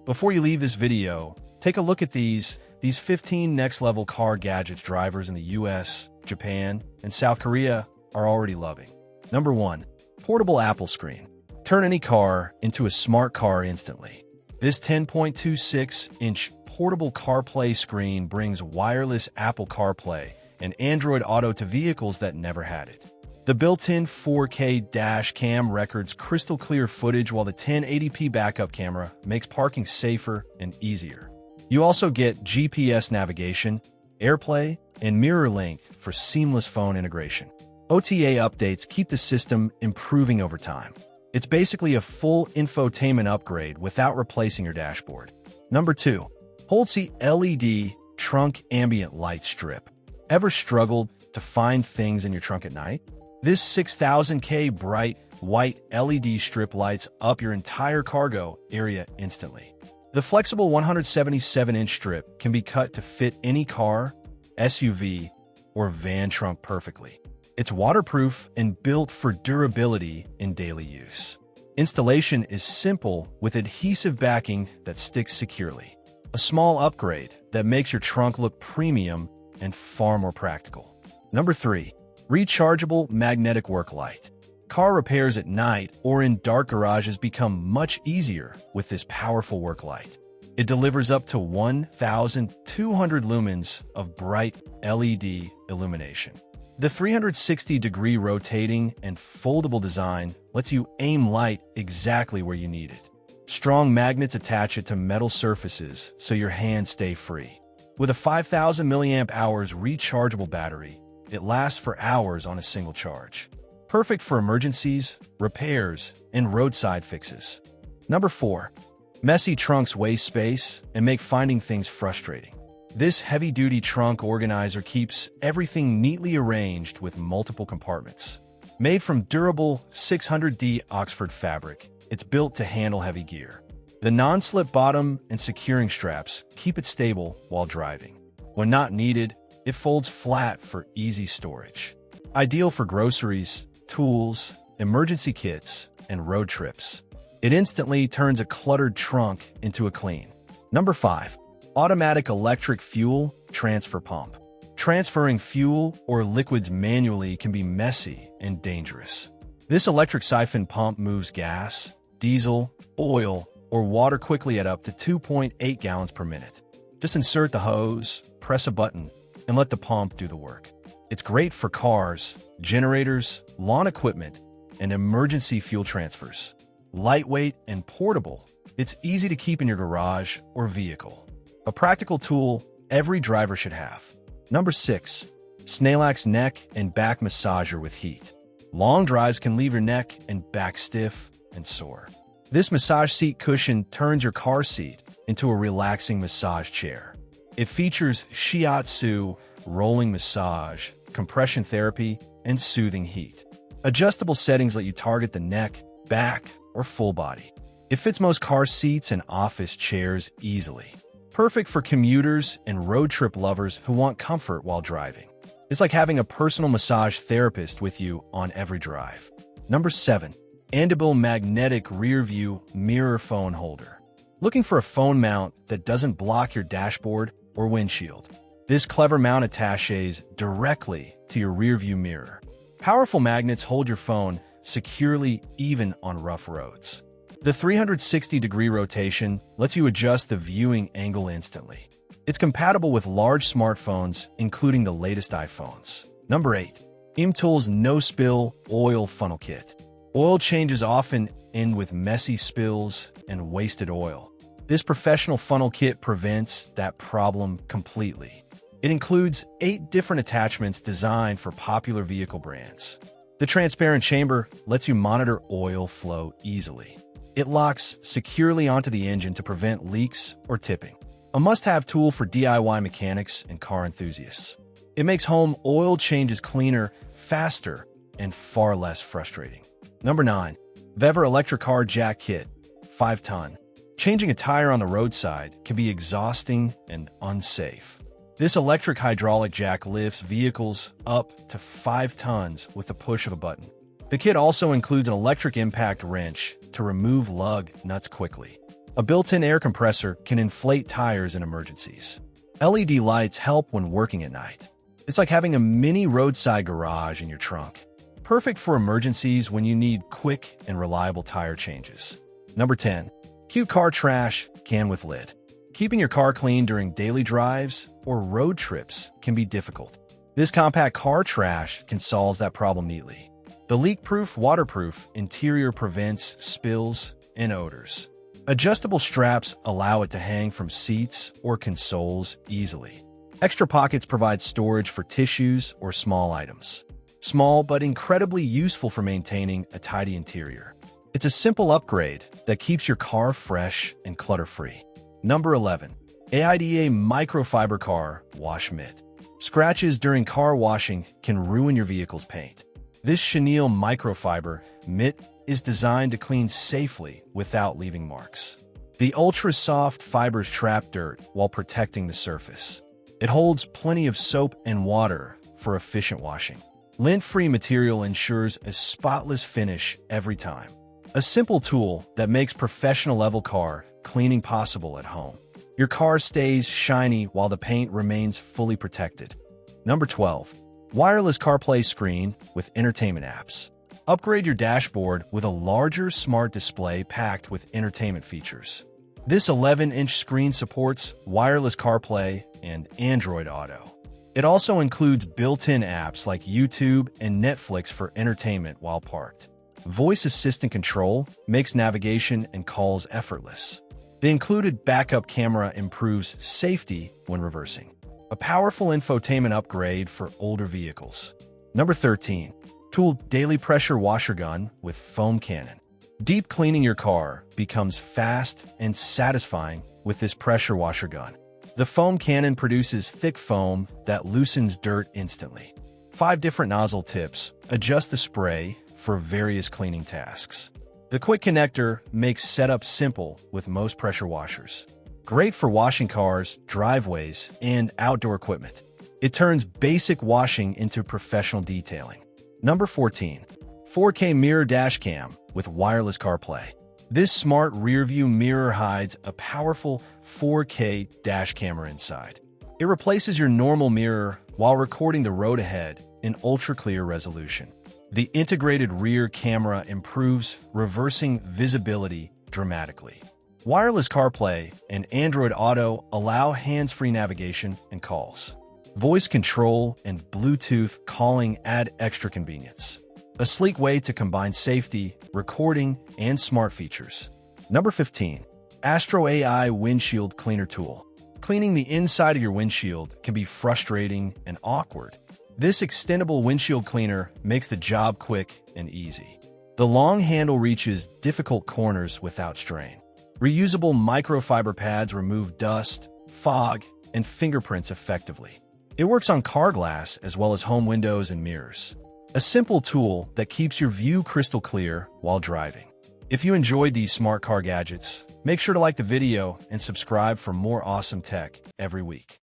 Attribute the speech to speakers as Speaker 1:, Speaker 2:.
Speaker 1: Before you leave this video, take a look at these 15 next-level car gadgets drivers in the US, Japan, and South Korea are already loving. Number 1. Portable Apple Screen. Turn any car into a smart car instantly. This 10.26-inch portable CarPlay screen brings wireless Apple CarPlay and Android Auto to vehicles that never had it. The built-in 4K dash cam records crystal clear footage, while the 1080p backup camera makes parking safer and easier. You also get GPS navigation, AirPlay, and Mirror Link for seamless phone integration. OTA updates keep the system improving over time. It's basically a full infotainment upgrade without replacing your dashboard. Number 2. HOLDCY LED Trunk Ambient Light Strip. Ever struggled to find things in your trunk at night? This 6000K bright white LED strip lights up your entire cargo area instantly. The flexible 177-inch strip can be cut to fit any car, SUV, or van trunk perfectly. It's waterproof and built for durability in daily use. Installation is simple with adhesive backing that sticks securely. A small upgrade that makes your trunk look premium and far more practical. Number 3. Rechargeable Magnetic Work Light. Car repairs at night or in dark garages become much easier with this powerful work light. It delivers up to 1,200 lumens of bright LED illumination. The 360-degree rotating and foldable design lets you aim light exactly where you need it. Strong magnets attach it to metal surfaces so your hands stay free. With a 5,000 mAh rechargeable battery, it lasts for hours on a single charge. Perfect for emergencies, repairs, and roadside fixes. Number 4. Messy trunks waste space and make finding things frustrating. This heavy-duty trunk organizer keeps everything neatly arranged with multiple compartments. Made from durable 600D Oxford fabric, it's built to handle heavy gear. The non-slip bottom and securing straps keep it stable while driving. When not needed, it folds flat for easy storage. Ideal for groceries, tools, emergency kits, and road trips. It instantly turns a cluttered trunk into a clean. Number 5. Automatic Electric Fuel Transfer Pump. Transferring fuel or liquids manually can be messy and dangerous. This electric siphon pump moves gas, diesel, oil, or water quickly at up to 2.8 gallons per minute. Just insert the hose, press a button, and let the pump do the work. It's great for cars, generators, lawn equipment, and emergency fuel transfers. Lightweight and portable, it's easy to keep in your garage or vehicle. A practical tool every driver should have. Number 6. Snailax Neck and Back Massager with Heat. Long drives can leave your neck and back stiff and sore. This massage seat cushion turns your car seat into a relaxing massage chair. It features shiatsu, rolling massage, compression therapy, and soothing heat. Adjustable settings let you target the neck, back, or full body. It fits most car seats and office chairs easily. Perfect for commuters and road trip lovers who want comfort while driving. It's like having a personal massage therapist with you on every drive. Number 7. Andobil Magnetic Rearview Mirror Phone Holder. Looking for a phone mount that doesn't block your dashboard or windshield? This clever mount attaches directly to your rearview mirror. Powerful magnets hold your phone securely even on rough roads. The 360-degree rotation lets you adjust the viewing angle instantly. It's compatible with large smartphones, including the latest iPhones. Number 8. OEMTOOLS No Spill Oil Funnel Kit. Oil changes often end with messy spills and wasted oil. This professional funnel kit prevents that problem completely. It includes 8 different attachments designed for popular vehicle brands. The transparent chamber lets you monitor oil flow easily. It locks securely onto the engine to prevent leaks or tipping. A must-have tool for DIY mechanics and car enthusiasts. It makes home oil changes cleaner, faster, and far less frustrating. Number 9. VEVOR Electric Car Jack Kit, 5-ton. Changing a tire on the roadside can be exhausting and unsafe. This electric hydraulic jack lifts vehicles up to 5 tons with the push of a button. The kit also includes an electric impact wrench to remove lug nuts quickly. A built-in air compressor can inflate tires in emergencies. LED lights help when working at night. It's like having a mini roadside garage in your trunk. Perfect for emergencies when you need quick and reliable tire changes. Number 10. Cute car trash can with lid. Keeping your car clean during daily drives or road trips can be difficult. This compact car trash can solve that problem neatly. The leak-proof, waterproof interior prevents spills and odors. Adjustable straps allow it to hang from seats or consoles easily. Extra pockets provide storage for tissues or small items. Small but incredibly useful for maintaining a tidy interior. It's a simple upgrade that keeps your car fresh and clutter-free. Number 11. AIDA Microfiber Car Wash Mitt. Scratches during car washing can ruin your vehicle's paint. This chenille microfiber mitt is designed to clean safely without leaving marks. The ultra-soft fibers trap dirt while protecting the surface. It holds plenty of soap and water for efficient washing. Lint-free material ensures a spotless finish every time. A simple tool that makes professional-level car cleaning possible at home. Your car stays shiny while the paint remains fully protected. Number 12. Wireless CarPlay screen with entertainment apps. Upgrade your dashboard with a larger smart display packed with entertainment features. This 11-inch screen supports wireless CarPlay and Android Auto. It also includes built-in apps like YouTube and Netflix for entertainment while parked. Voice assistant control makes navigation and calls effortless. The included backup camera improves safety when reversing. A powerful infotainment upgrade for older vehicles. Number 13. Tool Daily Pressure Washer Gun with Foam Cannon. Deep cleaning your car becomes fast and satisfying with this pressure washer gun. The foam cannon produces thick foam that loosens dirt instantly. 5 different nozzle tips adjust the spray for various cleaning tasks. The quick connector makes setup simple with most pressure washers. Great for washing cars, driveways, and outdoor equipment. It turns basic washing into professional detailing. Number 14. 4K Mirror Dash Cam with Wireless CarPlay. This smart rearview mirror hides a powerful 4K dash camera inside. It replaces your normal mirror while recording the road ahead in ultra-clear resolution. The integrated rear camera improves reversing visibility dramatically. Wireless CarPlay and Android Auto allow hands-free navigation and calls. Voice control and Bluetooth calling add extra convenience. A sleek way to combine safety, recording, and smart features. Number 15. Astro AI Windshield Cleaner Tool. Cleaning the inside of your windshield can be frustrating and awkward. This extendable windshield cleaner makes the job quick and easy. The long handle reaches difficult corners without strain. Reusable microfiber pads remove dust, fog, and fingerprints effectively. It works on car glass as well as home windows and mirrors. A simple tool that keeps your view crystal clear while driving. If you enjoyed these smart car gadgets, make sure to like the video and subscribe for more awesome tech every week.